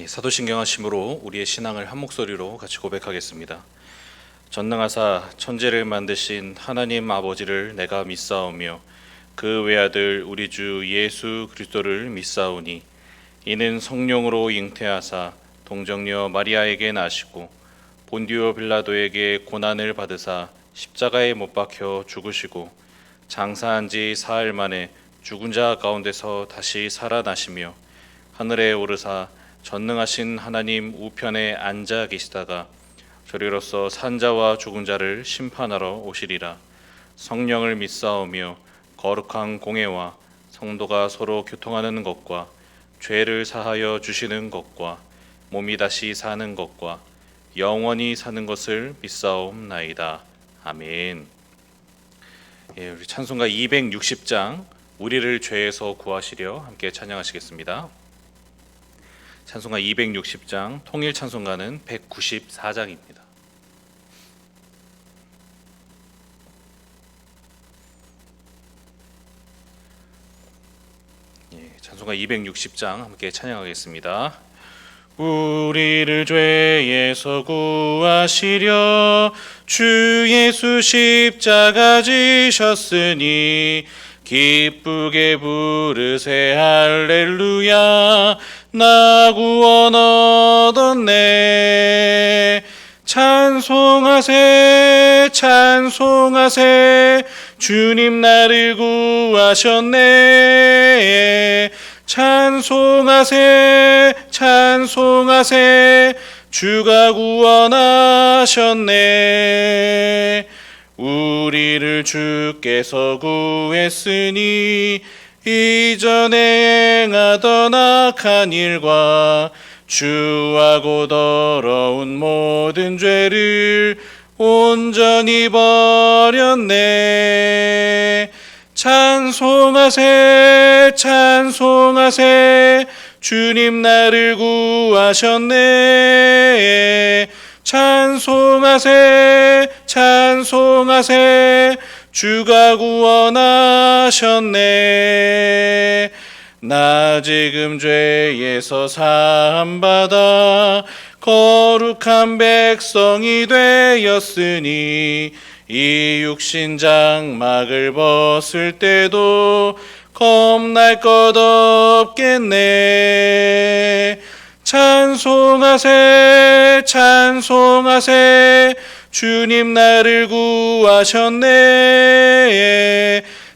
사도신경하심으로 우리의 신앙을 한 목소리로 같이 고백하겠습니다. 전능하사 천지를 만드신 하나님 아버지를 내가 믿사오며 그 외아들 우리 주 예수 그리스도를 믿사오니 이는 성령으로 잉태하사 동정녀 마리아에게 나시고 본디오 빌라도에게 고난을 받으사 십자가에 못 박혀 죽으시고 장사한 지 사흘 만에 죽은 자 가운데서 다시 살아나시며 하늘에 오르사 전능하신 하나님 우편에 앉아 계시다가 저리로서 산자와 죽은 자를 심판하러 오시리라. 성령을 믿사오며 거룩한 공회와 성도가 서로 교통하는 것과 죄를 사하여 주시는 것과 몸이 다시 사는 것과 영원히 사는 것을 믿사옵나이다. 아멘. 우리 찬송가 260장 우리를 죄에서 구하시려 함께 찬양하시겠습니다. 찬송가 260장, 통일 찬송가는 194장입니다. 찬송가 260장 함께 찬양하겠습니다. 우리를 죄에서 구하시려 주 예수 십자가 지셨으니 기쁘게 부르세 할렐루야. 나 구원 얻었네. 찬송하세 찬송하세 주님 나를 구하셨네. 찬송하세 찬송하세 주가 구원하셨네. 우리를 주께서 구했으니 이전에 행하던 악한 일과 주하고 더러운 모든 죄를 온전히 버렸네. 찬송하세 찬송하세 주님 나를 구하셨네. 찬송하세 찬송하세 주가 구원하셨네. 나 지금 죄에서 사함받아 거룩한 백성이 되었으니 이 육신 장막을 벗을 때도 겁날 것 없겠네. 찬송하세 찬송하세 주님 나를 구하셨네.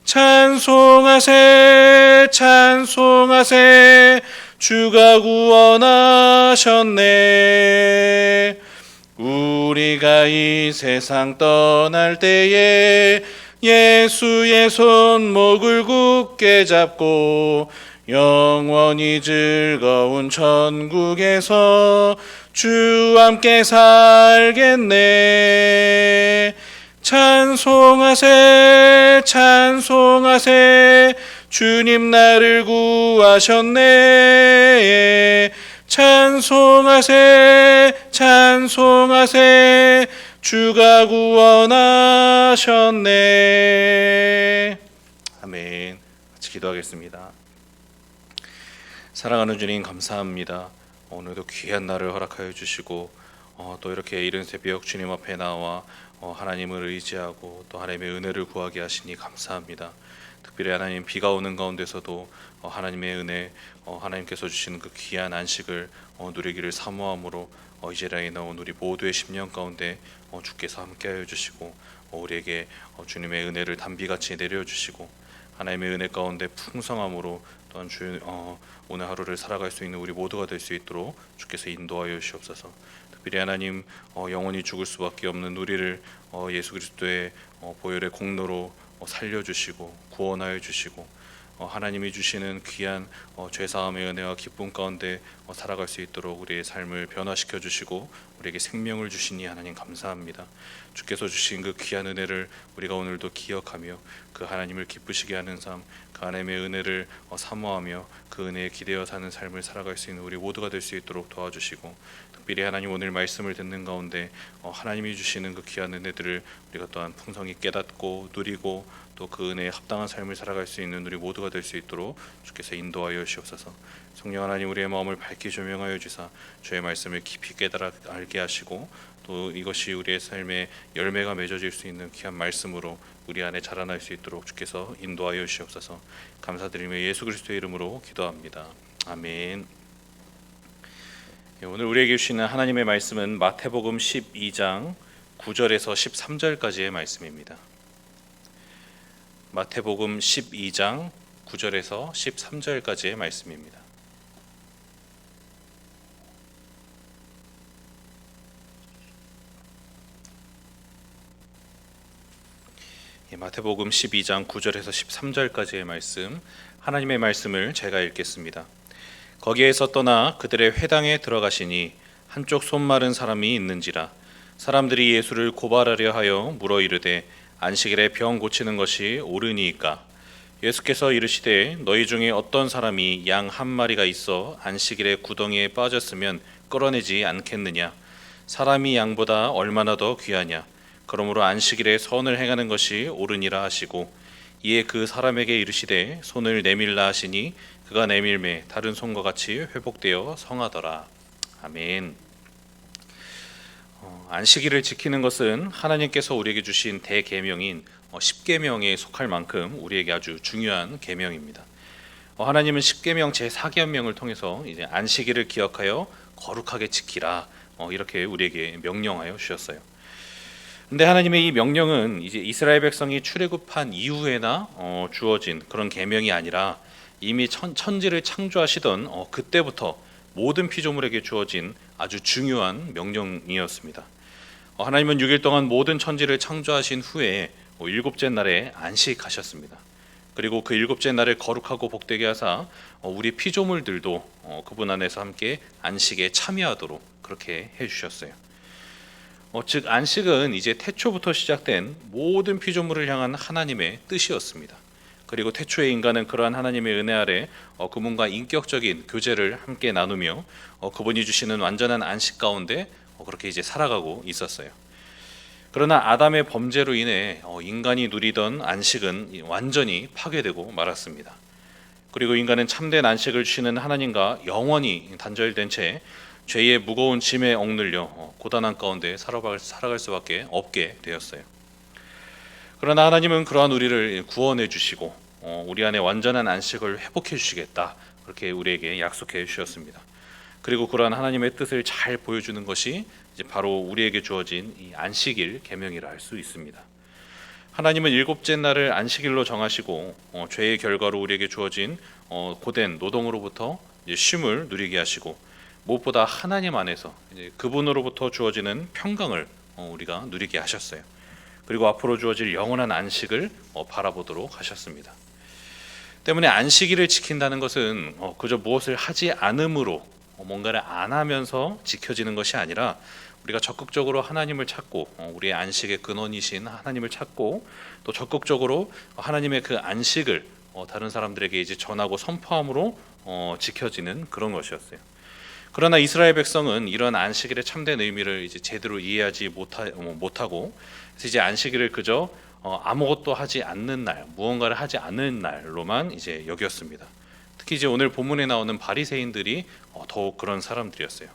찬송하세 찬송하세 주가 구원하셨네. 우리가 이 세상 떠날 때에 예수의 손목을 굳게 잡고 영원히 즐거운 천국에서 주와 함께 살겠네. 찬송하세 찬송하세 주님 나를 구하셨네. 찬송하세 찬송하세 주가 구원하셨네. 아멘. 같이 기도하겠습니다. 사랑하는 주님 감사합니다. 오늘도 귀한 날을 허락하여 주시고 또 이렇게 이른 새벽 주님 앞에 나와 하나님을 의지하고 또 하나님의 은혜를 구하게 하시니 감사합니다. 특별히 하나님 비가 오는 가운데서도 하나님의 은혜 하나님께서 주시는 그 귀한 안식을 누리기를 사모함으로 이제라에 나온 우리 모두의 심령 가운데 주께서 함께하여 주시고 우리에게 주님의 은혜를 단비같이 내려주시고 하나님의 은혜 가운데 풍성함으로 또한 오늘 하루를 살아갈 수 있는 우리 모두가 될 수 있도록 주께서 인도하여 주시옵소서. 특별히 하나님 영원히 죽을 수밖에 없는 우리를 예수 그리스도의 보혈의 공로로 살려주시고 구원하여 주시고 하나님이 주시는 귀한 죄사함의 은혜와 기쁨 가운데 살아갈 수 있도록 우리의 삶을 변화시켜 주시고 우리에게 생명을 주시니 하나님 감사합니다. 주께서 주신 그 귀한 은혜를 우리가 오늘도 기억하며 그 하나님을 기쁘시게 하는 삶, 그 하나님의 은혜를 사모하며 그 은혜에 기대어 사는 삶을 살아갈 수 있는 우리 모두가 될 수 있도록 도와주시고 특별히 하나님 오늘 말씀을 듣는 가운데 하나님이 주시는 그 귀한 은혜들을 우리가 또한 풍성히 깨닫고 누리고 또 또 그 은혜에 합당한 삶을 살아갈 수 있는 우리 모두가 될 수 있도록 주께서 인도하여 주옵소서. 성령 하나님, 우리의 마음을 밝게 조명하여 주사 주의 말씀을 깊이 깨달아 알게 하시고, 또 이것이 우리의 삶에 열매가 맺어질 수 있는 귀한 말씀으로 우리 안에 자라날 수 있도록 주께서 인도하여 주옵소서. 감사드리며 예수 그리스도의 이름으로 기도합니다. 아멘. 오늘 우리에게 주시는 하나님의 말씀은 마태복음 12장 9절에서 13절까지의 말씀입니다. 마태복음 12장 9절에서 13절까지의 말씀입니다. 마태복음 12장 9절에서 13절까지의 말씀, 하나님의 말씀을 제가 읽겠습니다. 거기에서 떠나 그들의 회당에 들어가시니 한쪽 손 마른 사람이 있는지라. 사람들이 예수를 고발하려 하여 물어 이르되 안식일에 병 고치는 것이 옳으니이까? 예수께서 이르시되 너희 중에 어떤 사람이 양 한 마리가 있어 안식일에 구덩이에 빠졌으면 끌어내지 않겠느냐? 사람이 양보다 얼마나 더 귀하냐? 그러므로 안식일에 선을 행하는 것이 옳으니라 하시고, 이에 그 사람에게 이르시되 손을 내밀라 하시니 그가 내밀매 다른 손과 같이 회복되어 성하더라. 아멘. 안식일을 지키는 것은 하나님께서 우리에게 주신 대계명인 10계명에 속할 만큼 우리에게 아주 중요한 계명입니다. 하나님은 10계명 제4계명을 통해서 이제 안식일을 기억하여 거룩하게 지키라, 이렇게 우리에게 명령하여 주셨어요. 근데 하나님의 이 명령은 이제 이스라엘 백성이 출애굽한 이후에나 주어진 그런 계명이 아니라 이미 천지를 창조하시던 그때부터 모든 피조물에게 주어진 아주 중요한 명령이었습니다. 하나님은 6일 동안 모든 천지를 창조하신 후에 일곱째 날에 안식하셨습니다. 그리고 그 일곱째 날을 거룩하고 복되게 하사 우리 피조물들도 그분 안에서 함께 안식에 참여하도록 그렇게 해주셨어요. 즉 안식은 이제 태초부터 시작된 모든 피조물을 향한 하나님의 뜻이었습니다. 그리고 태초의 인간은 그러한 하나님의 은혜 아래 그분과 인격적인 교제를 함께 나누며 그분이 주시는 완전한 안식 가운데 그렇게 이제 살아가고 있었어요. 그러나 아담의 범죄로 인해 인간이 누리던 안식은 완전히 파괴되고 말았습니다. 그리고 인간은 참된 안식을 주시는 하나님과 영원히 단절된 채 죄의 무거운 짐에 억눌려 고단한 가운데 살아갈 수밖에 없게 되었어요. 그러나 하나님은 그러한 우리를 구원해 주시고 우리 안에 완전한 안식을 회복해 주시겠다, 그렇게 우리에게 약속해 주셨습니다. 그리고 그러한 하나님의 뜻을 잘 보여주는 것이 이제 바로 우리에게 주어진 이 안식일 계명이라 할 수 있습니다. 하나님은 일곱째 날을 안식일로 정하시고 죄의 결과로 우리에게 주어진 고된 노동으로부터 이제 쉼을 누리게 하시고, 무엇보다 하나님 안에서 이제 그분으로부터 주어지는 평강을 우리가 누리게 하셨어요. 그리고 앞으로 주어질 영원한 안식을 바라보도록 하셨습니다. 때문에 안식일을 지킨다는 것은 그저 무엇을 하지 않음으로 뭔가를 안 하면서 지켜지는 것이 아니라 우리가 적극적으로 하나님을 찾고 우리의 안식의 근원이신 하나님을 찾고 또 적극적으로 하나님의 그 안식을 다른 사람들에게 이제 전하고 선포함으로 지켜지는 그런 것이었어요. 그러나 이스라엘 백성은 이런 안식일의 참된 의미를 이제 제대로 이해하지 못하고, 그래서 이제 안식일을 그저 아무것도 하지 않는 날, 무언가를 하지 않는 날로만 이제 여겼습니다. 특히 이제 오늘 본문에 나오는 바리새인들이 더욱 그런 사람들이었어요.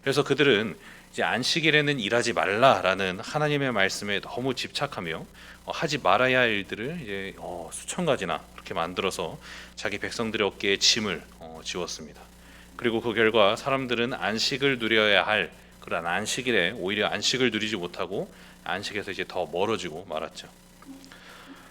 그래서 그들은 이제 안식일에는 일하지 말라라는 하나님의 말씀에 너무 집착하며 하지 말아야 할 일들을 이제 수천 가지나 그렇게 만들어서 자기 백성들의 어깨에 짐을 지웠습니다. 그리고 그 결과 사람들은 안식을 누려야 할 그런 안식일에 오히려 안식을 누리지 못하고 안식에서 이제 더 멀어지고 말았죠.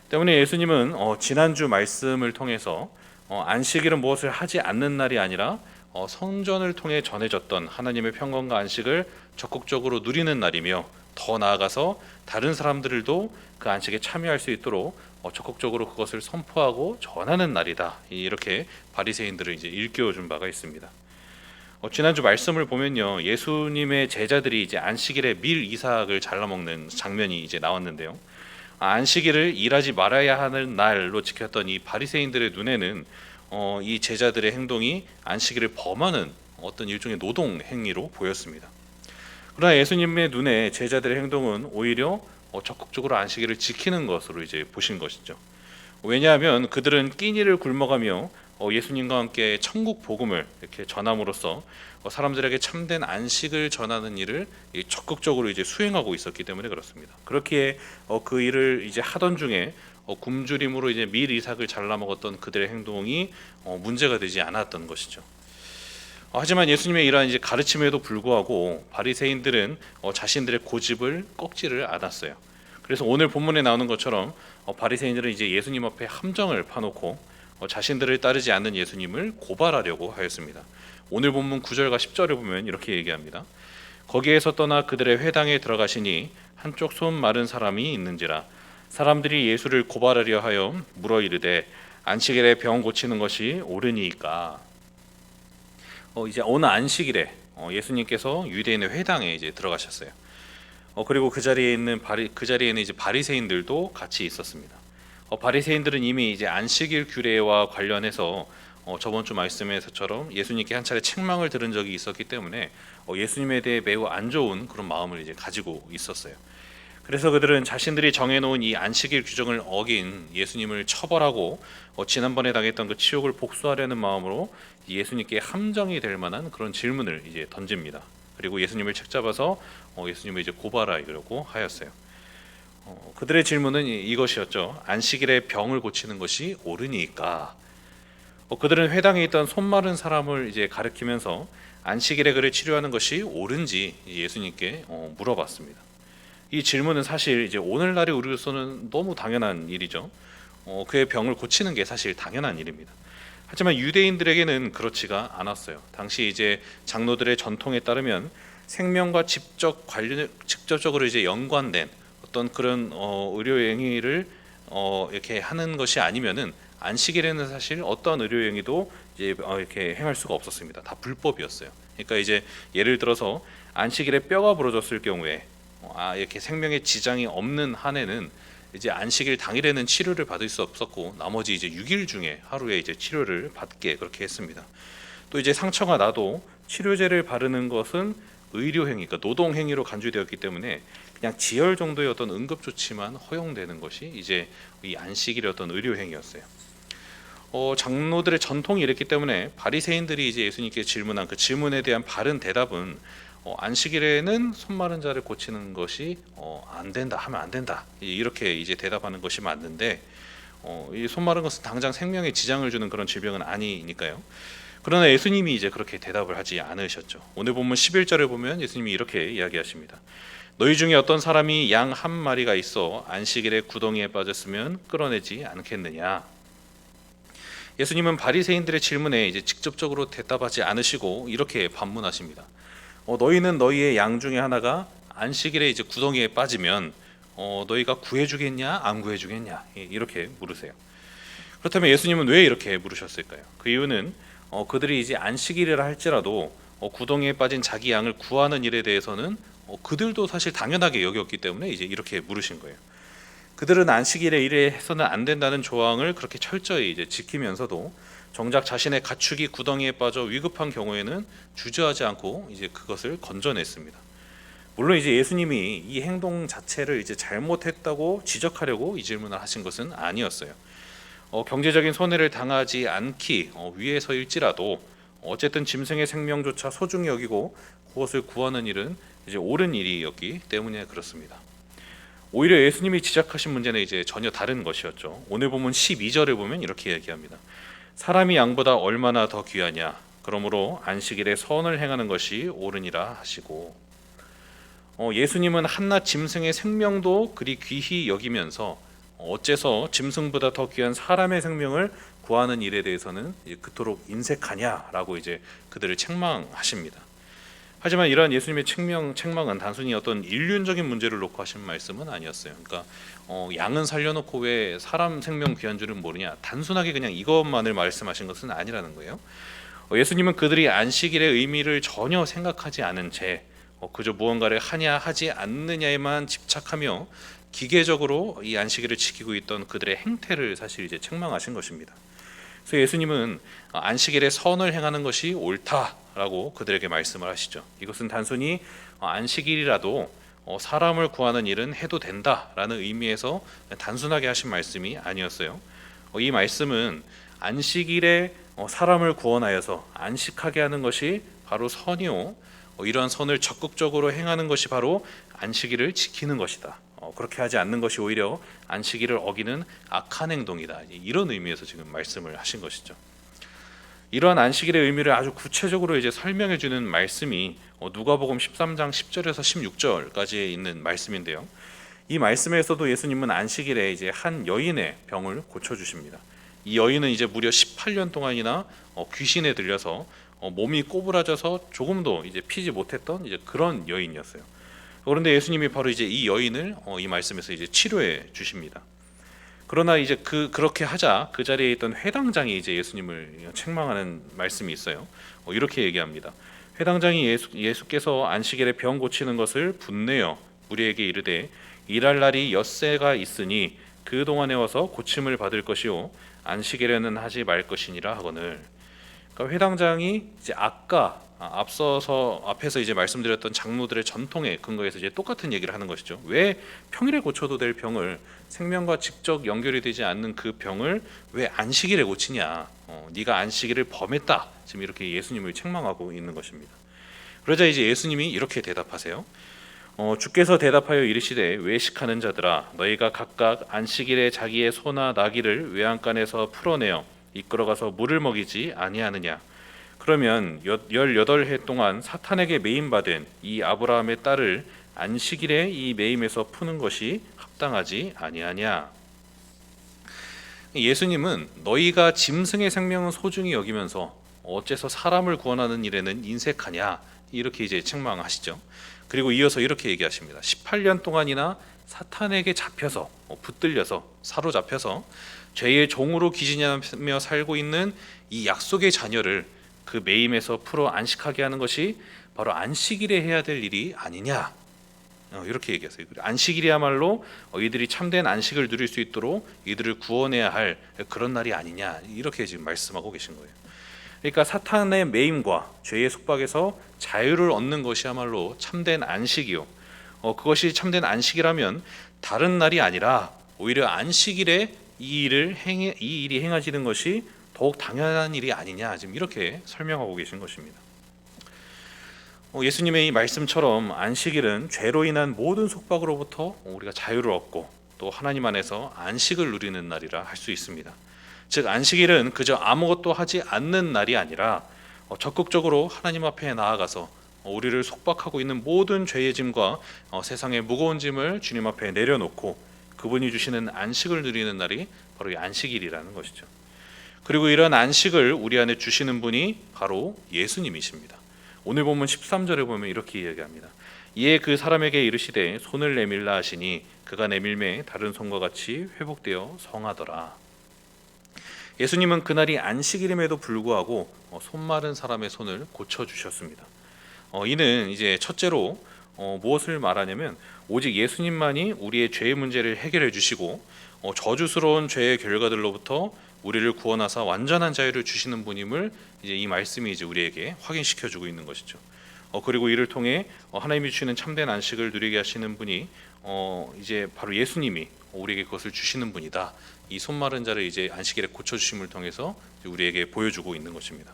때문에 예수님은 지난주 말씀을 통해서 안식일은 무엇을 하지 않는 날이 아니라 성전을 통해 전해졌던 하나님의 평강과 안식을 적극적으로 누리는 날이며, 더 나아가서 다른 사람들도 그 안식에 참여할 수 있도록 적극적으로 그것을 선포하고 전하는 날이다, 이렇게 바리새인들을 이제 일깨워 준 바가 있습니다. 지난주 말씀을 보면요, 예수님의 제자들이 이제 안식일에 밀 이삭을 잘라 먹는 장면이 이제 나왔는데요. 안식일을 일하지 말아야 하는 날로 지켰던 이 바리새인들의 눈에는 이 제자들의 행동이 안식일을 범하는 어떤 일종의 노동 행위로 보였습니다. 그러나 예수님의 눈에 제자들의 행동은 오히려 적극적으로 안식일을 지키는 것으로 이제 보신 것이죠. 왜냐하면 그들은 끼니를 굶어가며 예수님과 함께 천국 복음을 이렇게 전함으로써 사람들에게 참된 안식을 전하는 일을 적극적으로 이제 수행하고 있었기 때문에 그렇습니다. 그렇기에 그 일을 이제 하던 중에 굶주림으로 이제 밀 이삭을 잘라 먹었던 그들의 행동이 문제가 되지 않았던 것이죠. 하지만 예수님의 이러한 이제 가르침에도 불구하고 바리새인들은 자신들의 고집을 꺾지를 않았어요. 그래서 오늘 본문에 나오는 것처럼 바리새인들은 이제 예수님 앞에 함정을 파놓고 자신들을 따르지 않는 예수님을 고발하려고 하였습니다. 오늘 본문 9절과 10절에 보면 이렇게 얘기합니다. 거기에서 떠나 그들의 회당에 들어가시니 한쪽 손 마른 사람이 있는지라 사람들이 예수를 고발하려 하여 물어 이르되 안식일에 병 고치는 것이 옳으니이까. 이제 어느 안식일에 예수님께서 유대인의 회당에 이제 들어가셨어요. 그리고 그 자리에는 이제 바리새인들도 같이 있었습니다. 바리새인들은 이미 이제 안식일 규례와 관련해서 저번 주 말씀에서처럼 예수님께 한 차례 책망을 들은 적이 있었기 때문에 예수님에 대해 매우 안 좋은 그런 마음을 이제 가지고 있었어요. 그래서 그들은 자신들이 정해놓은 이 안식일 규정을 어긴 예수님을 처벌하고 지난번에 당했던 그 치욕을 복수하려는 마음으로 예수님께 함정이 될 만한 그런 질문을 이제 던집니다. 그리고 예수님을 책잡아서 예수님을 이제 고발하려고 하였어요. 그들의 질문은 이것이었죠. 안식일에 병을 고치는 것이 옳으니까. 그들은 회당에 있던 손 마른 사람을 이제 가리키면서 안식일에 그를 치료하는 것이 옳은지 예수님께 물어봤습니다. 이 질문은 사실 이제 오늘날의 우리로서는 너무 당연한 일이죠. 그의 병을 고치는 게 사실 당연한 일입니다. 하지만 유대인들에게는 그렇지가 않았어요. 당시 이제 장로들의 전통에 따르면 생명과 직접적으로 이제 연관된 어떤 그런 의료 행위를 이렇게 하는 것이 아니면은 안식일에는 사실 어떤 의료 행위도 이제 이렇게 행할 수가 없었습니다. 다 불법이었어요. 그러니까 이제 예를 들어서 안식일에 뼈가 부러졌을 경우에 이렇게 생명에 지장이 없는 한에는 이제 안식일 당일에는 치료를 받을 수 없었고 나머지 이제 6일 중에 하루에 이제 치료를 받게 그렇게 했습니다. 또 이제 상처가 나도 치료제를 바르는 것은 의료 행위, 그러니까 노동 행위로 간주되었기 때문에 그냥 지혈 정도의 어떤 응급 조치만 허용되는 것이 이제 이 안식일의 어떤 의료 행위였어요. 장로들의 전통이 이랬기 때문에 바리새인들이 이제 예수님께 질문한 그 질문에 대한 바른 대답은 안식일에는 손 마른 자를 고치는 것이 안 된다 하면 안 된다 이렇게 이제 대답하는 것이 맞는데 이 손 마른 것은 당장 생명에 지장을 주는 그런 질병은 아니니까요. 그러나 예수님이 이제 그렇게 대답을 하지 않으셨죠. 오늘 본문 11절에 보면 예수님이 이렇게 이야기하십니다. 너희 중에 어떤 사람이 양 한 마리가 있어 안식일에 구덩이에 빠졌으면 끌어내지 않겠느냐. 예수님은 바리새인들의 질문에 이제 직접적으로 대답하지 않으시고 이렇게 반문하십니다. 너희는 너희의 양 중에 하나가 안식일에 이제 구덩이에 빠지면 너희가 구해주겠냐 안 구해주겠냐 이렇게 물으세요. 그렇다면 예수님은 왜 이렇게 물으셨을까요? 그 이유는 그들이 이제 안식일이라 할지라도 구덩이에 빠진 자기 양을 구하는 일에 대해서는 그들도 사실 당연하게 여겼기 때문에 이제 이렇게 물으신 거예요. 그들은 안식일에 이래 해서는 안 된다는 조항을 그렇게 철저히 이제 지키면서도 정작 자신의 가축이 구덩이에 빠져 위급한 경우에는 주저하지 않고 이제 그것을 건져냈습니다. 물론 이제 예수님이 이 행동 자체를 이제 잘못했다고 지적하려고 이 질문을 하신 것은 아니었어요. 경제적인 손해를 당하지 않기 위해서일지라도 어쨌든 짐승의 생명조차 소중히 여기고 그것을 구하는 일은 이제 옳은 일이었기 때문에 그렇습니다. 오히려 예수님이 지적하신 문제는 이제 전혀 다른 것이었죠. 오늘 보면 12절을 보면 이렇게 얘기합니다. 사람이 양보다 얼마나 더 귀하냐. 그러므로 안식일에 선을 행하는 것이 옳으니라 하시고 예수님은 한낱 짐승의 생명도 그리 귀히 여기면서 어째서 짐승보다 더 귀한 사람의 생명을 구하는 일에 대해서는 그토록 인색하냐라고 이제 그들을 책망하십니다. 하지만 이러한 예수님의 책망은 단순히 어떤 인륜적인 문제를 놓고 하신 말씀은 아니었어요. 그러니까 양은 살려놓고 왜 사람 생명 귀한 줄은 모르냐, 단순하게 그냥 이것만을 말씀하신 것은 아니라는 거예요. 예수님은 그들이 안식일의 의미를 전혀 생각하지 않은 채 그저 무언가를 하냐 하지 않느냐에만 집착하며 기계적으로 이 안식일을 지키고 있던 그들의 행태를 사실 이제 책망하신 것입니다. 그래서 예수님은 안식일에 선을 행하는 것이 옳다라고 그들에게 말씀을 하시죠. 이것은 단순히 안식일이라도 사람을 구하는 일은 해도 된다라는 의미에서 단순하게 하신 말씀이 아니었어요. 이 말씀은 안식일에 사람을 구원하여서 안식하게 하는 것이 바로 선이요, 이러한 선을 적극적으로 행하는 것이 바로 안식일을 지키는 것이다. 그렇게 하지 않는 것이 오히려 안식일을 어기는 악한 행동이다. 이런 의미에서 지금 말씀을 하신 것이죠. 이러한 안식일의 의미를 아주 구체적으로 이제 설명해 주는 말씀이 누가복음 13장 10절에서 16절까지 있는 말씀인데요. 이 말씀에서도 예수님은 안식일에 이제 한 여인의 병을 고쳐 주십니다. 이 여인은 이제 무려 18년 동안이나 귀신에 들려서 몸이 꼬부라져서 조금도 이제 피지 못했던 이제 그런 여인이었어요. 그런데 예수님이 바로 이제 이 여인을 이 말씀에서 이제 치료해 주십니다. 그러나 이제 그렇게 하자 그 자리에 있던 회당장이 이제 예수님을 책망하는 말씀이 있어요. 이렇게 얘기합니다. 회당장이 예수께서 안식일에 병 고치는 것을 분내어 우리에게 이르되 일할 날이 엿새가 있으니 그 동안에 와서 고침을 받을 것이요 안식일에는 하지 말 것이니라 하거늘. 그러니까 회당장이 이제 앞에서 이제 말씀드렸던 장로들의 전통에 근거해서 이제 똑같은 얘기를 하는 것이죠. 왜 평일에 고쳐도 될 병을, 생명과 직접 연결이 되지 않는 그 병을 왜 안식일에 고치냐? 네가 안식일을 범했다. 지금 이렇게 예수님을 책망하고 있는 것입니다. 그러자 이제 예수님이 이렇게 대답하세요. 주께서 대답하여 이르시되 외식하는 자들아 너희가 각각 안식일에 자기의 소나 나귀를 외양간에서 풀어내어 이끌어가서 물을 먹이지 아니하느냐. 그러면 18해 동안 사탄에게 매임받은 이 아브라함의 딸을 안식일에 이 매임에서 푸는 것이 합당하지 아니하냐. 예수님은 너희가 짐승의 생명은 소중히 여기면서 어째서 사람을 구원하는 일에는 인색하냐 이렇게 이제 책망하시죠. 그리고 이어서 이렇게 얘기하십니다. 18년 동안이나 사탄에게 잡혀서 붙들려서 사로잡혀서 죄의 종으로 기진하며 살고 있는 이 약속의 자녀를 그 매임에서 풀어 안식하게 하는 것이 바로 안식일에 해야 될 일이 아니냐. 이렇게 얘기했어요. 안식일이야말로 이들이 참된 안식을 누릴 수 있도록 이들을 구원해야 할 그런 날이 아니냐. 이렇게 지금 말씀하고 계신 거예요. 그러니까 사탄의 매임과 죄의 속박에서 자유를 얻는 것이야말로 참된 안식이요. 그것이 참된 안식이라면 다른 날이 아니라 오히려 안식일에 이 일이 행해지는 것이 더욱 당연한 일이 아니냐. 지금 이렇게 설명하고 계신 것입니다. 예수님의 이 말씀처럼 안식일은 죄로 인한 모든 속박으로부터 우리가 자유를 얻고 또 하나님 안에서 안식을 누리는 날이라 할 수 있습니다. 즉 안식일은 그저 아무것도 하지 않는 날이 아니라 적극적으로 하나님 앞에 나아가서 우리를 속박하고 있는 모든 죄의 짐과 세상의 무거운 짐을 주님 앞에 내려놓고 그분이 주시는 안식을 누리는 날이 바로 이 안식일이라는 것이죠. 그리고 이런 안식을 우리 안에 주시는 분이 바로 예수님이십니다. 오늘 본문 13절에 보면 이렇게 이야기합니다. 이에 그 사람에게 이르시되 손을 내밀라 하시니 그가 내밀매 다른 손과 같이 회복되어 성하더라. 예수님은 그날이 안식일임에도 불구하고 손 마른 사람의 손을 고쳐 주셨습니다. 이는 이제 첫째로 무엇을 말하냐면 오직 예수님만이 우리의 죄의 문제를 해결해 주시고 저주스러운 죄의 결과들로부터 우리를 구원하사 완전한 자유를 주시는 분임을 이제 이 말씀이 이제 우리에게 확인시켜 주고 있는 것이죠. 그리고 이를 통해 하나님이 주시는 참된 안식을 누리게 하시는 분이 이제 바로 예수님이 우리에게 그것을 주시는 분이다. 이 손 마른 자를 이제 안식일에 고쳐 주심을 통해서 우리에게 보여주고 있는 것입니다.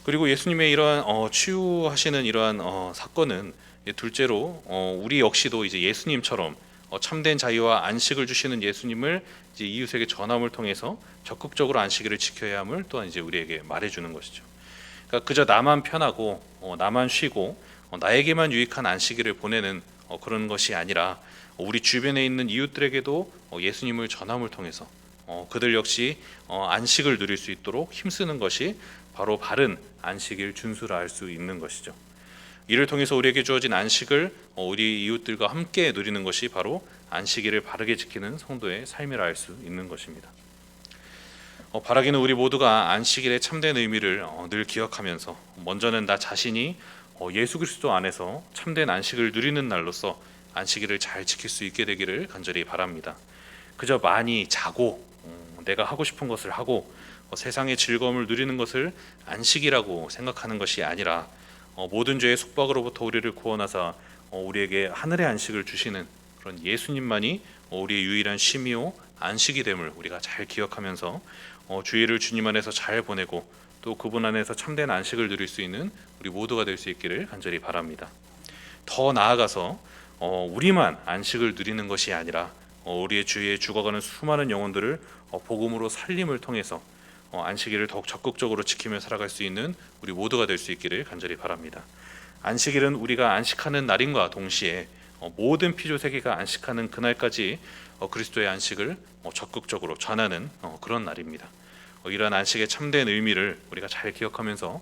그리고 예수님의 이러한 치유하시는 이러한 사건은 둘째로 우리 역시도 이제 예수님처럼 참된 자유와 안식을 주시는 예수님을 이제 이웃에게 전함을 통해서 적극적으로 안식일을 지켜야 함을 또한 이제 우리에게 말해주는 것이죠. 그러니까 그저 나만 편하고 나만 쉬고 나에게만 유익한 안식일을 보내는 그런 것이 아니라 우리 주변에 있는 이웃들에게도 예수님을 전함을 통해서 그들 역시 안식을 누릴 수 있도록 힘쓰는 것이 바로 바른 안식일 준수라 할 수 있는 것이죠. 이를 통해서 우리에게 주어진 안식을 우리 이웃들과 함께 누리는 것이 바로 안식일을 바르게 지키는 성도의 삶이라 할 수 있는 것입니다. 바라기는 우리 모두가 안식일의 참된 의미를 늘 기억하면서 먼저는 나 자신이 예수 그리스도 안에서 참된 안식을 누리는 날로서 안식일을 잘 지킬 수 있게 되기를 간절히 바랍니다. 그저 많이 자고 내가 하고 싶은 것을 하고 세상의 즐거움을 누리는 것을 안식이라고 생각하는 것이 아니라 모든 죄의 속박으로부터 우리를 구원하사 우리에게 하늘의 안식을 주시는 그런 예수님만이 우리의 유일한 쉼이요 안식이 됨을 우리가 잘 기억하면서 주일을 주님 안에서 잘 보내고 또 그분 안에서 참된 안식을 누릴 수 있는 우리 모두가 될 수 있기를 간절히 바랍니다. 더 나아가서 우리만 안식을 누리는 것이 아니라 우리의 주위에 죽어가는 수많은 영혼들을 복음으로 살림을 통해서 안식일을 더욱 적극적으로 지키며 살아갈 수 있는 우리 모두가 될 수 있기를 간절히 바랍니다. 안식일은 우리가 안식하는 날임과 동시에 모든 피조 세계가 안식하는 그날까지 그리스도의 안식을 적극적으로 전하는 그런 날입니다. 이러한 안식의 참된 의미를 우리가 잘 기억하면서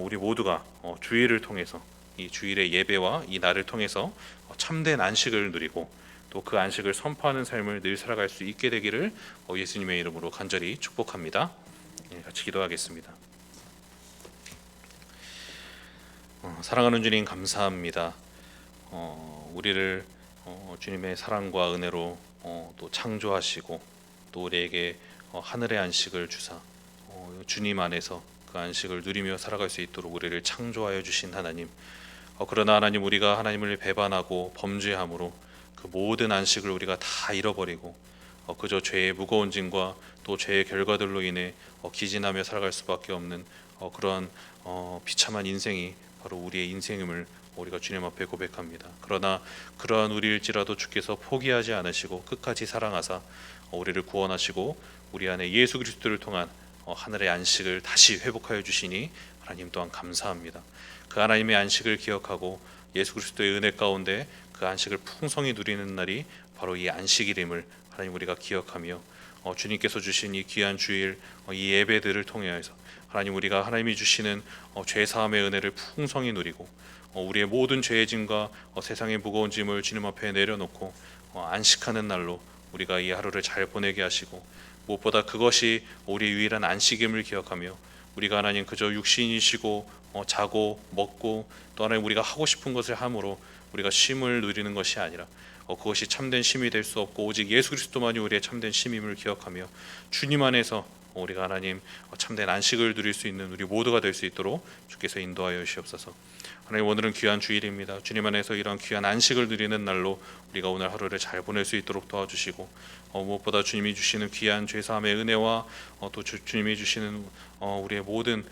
우리 모두가 주일을 통해서 이 주일의 예배와 이 날을 통해서 참된 안식을 누리고 또 그 안식을 선포하는 삶을 늘 살아갈 수 있게 되기를 예수님의 이름으로 간절히 축복합니다. 같이 기도하겠습니다. 사랑하는 주님 감사합니다. 우리를 주님의 사랑과 은혜로 또 창조하시고 또 우리에게 하늘의 안식을 주사 주님 안에서 그 안식을 누리며 살아갈 수 있도록 우리를 창조하여 주신 하나님, 그러나 하나님 우리가 하나님을 배반하고 범죄함으로 그 모든 안식을 우리가 다 잃어버리고 그저 죄의 무거운 짐과 또 죄의 결과들로 인해 기진하며 살아갈 수밖에 없는 그러한 비참한 인생이 바로 우리의 인생임을 우리가 주님 앞에 고백합니다. 그러나 그러한 우리일지라도 주께서 포기하지 않으시고 끝까지 사랑하사 우리를 구원하시고 우리 안에 예수 그리스도를 통한 하늘의 안식을 다시 회복하여 주시니 하나님 또한 감사합니다. 그 하나님의 안식을 기억하고 예수 그리스도의 은혜 가운데 그 안식을 풍성히 누리는 날이 바로 이 안식일임을 하나님 우리가 기억하며 주님께서 주신 이 귀한 주일 이 예배들을 통해서 하나님 우리가 하나님이 주시는 죄사함의 은혜를 풍성히 누리고 우리의 모든 죄의 짐과 세상의 무거운 짐을 주님 앞에 내려놓고 안식하는 날로 우리가 이 하루를 잘 보내게 하시고 무엇보다 그것이 우리의 유일한 안식임을 기억하며 우리가 하나님 그저 육신이시고 자고 먹고 또 하나님 우리가 하고 싶은 것을 함으로 우리가 쉼을 누리는 것이 아니라 그것이 참된 쉼이 될 수 없고 오직 예수 그리스도만이 우리의 참된 쉼임을 기억하며 주님 안에서 우리가 하나님 참된 안식을 누릴 수 있는 우리 모두가 될 수 있도록 주께서 인도하여 주시옵소서. 하나님 오늘은 귀한 주일입니다. 주님 안에서 이런 귀한 안식을 누리는 날로 우리가 오늘 하루를 잘 보낼 수 있도록 도와주시고 무엇보다 주님이 주시는 귀한 죄사함의 은혜와 또 주님이 주시는 우리의 모든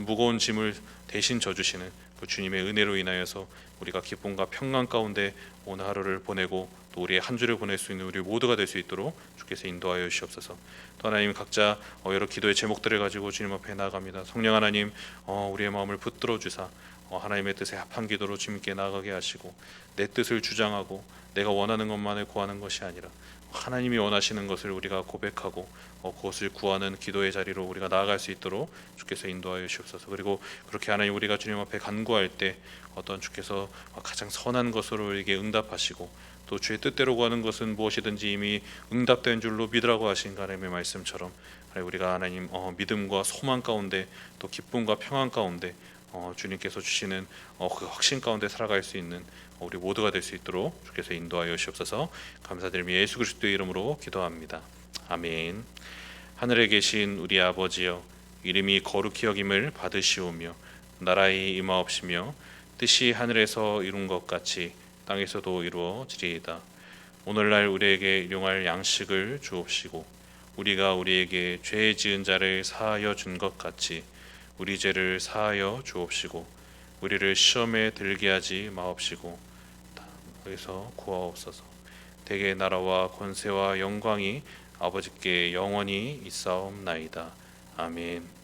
무거운 짐을 대신 져주시는 그 주님의 은혜로 인하여서 우리가 기쁨과 평강 가운데 오늘 하루를 보내고 또 우리의 한 주를 보낼 수 있는 우리 모두가 될 수 있도록 주께서 인도하여 주시옵소서. 또 하나님 각자 여러 기도의 제목들을 가지고 주님 앞에 나아갑니다. 성령 하나님 우리의 마음을 붙들어 주사 하나님의 뜻에 합한 기도로 주님께 나아가게 하시고 내 뜻을 주장하고 내가 원하는 것만을 구하는 것이 아니라 하나님이 원하시는 것을 우리가 고백하고 그것을 구하는 기도의 자리로 우리가 나아갈 수 있도록 주께서 인도하여 주옵소서. 그리고 그렇게 하나님 우리가 주님 앞에 간구할 때 어떤 주께서 가장 선한 것으로 우리에게 응답하시고 또 주의 뜻대로 구하는 것은 무엇이든지 이미 응답된 줄로 믿으라고 하신 하나님의 말씀처럼 우리가 하나님 믿음과 소망 가운데 또 기쁨과 평안 가운데 주님께서 주시는 그 확신 가운데 살아갈 수 있는 우리 모두가 될 수 있도록 주께서 인도하여 주옵소서. 감사드리며 예수 그리스도의 이름으로 기도합니다. 아멘. 하늘에 계신 우리 아버지여, 이름이 거룩히 여김을 받으시오며 나라의 임하옵시며 뜻이 하늘에서 이룬 것 같이 땅에서도 이루어지리이다. 오늘날 우리에게 일용할 양식을 주옵시고 우리가 우리에게 죄 지은 자를 사하여 준 것 같이 우리 죄를 사하여 주옵시고 우리를 시험에 들게 하지 마옵시고 여기서 구하옵소서. 대개 나라와 권세와 영광이 아버지께 영원히 있사옵나이다. 아멘.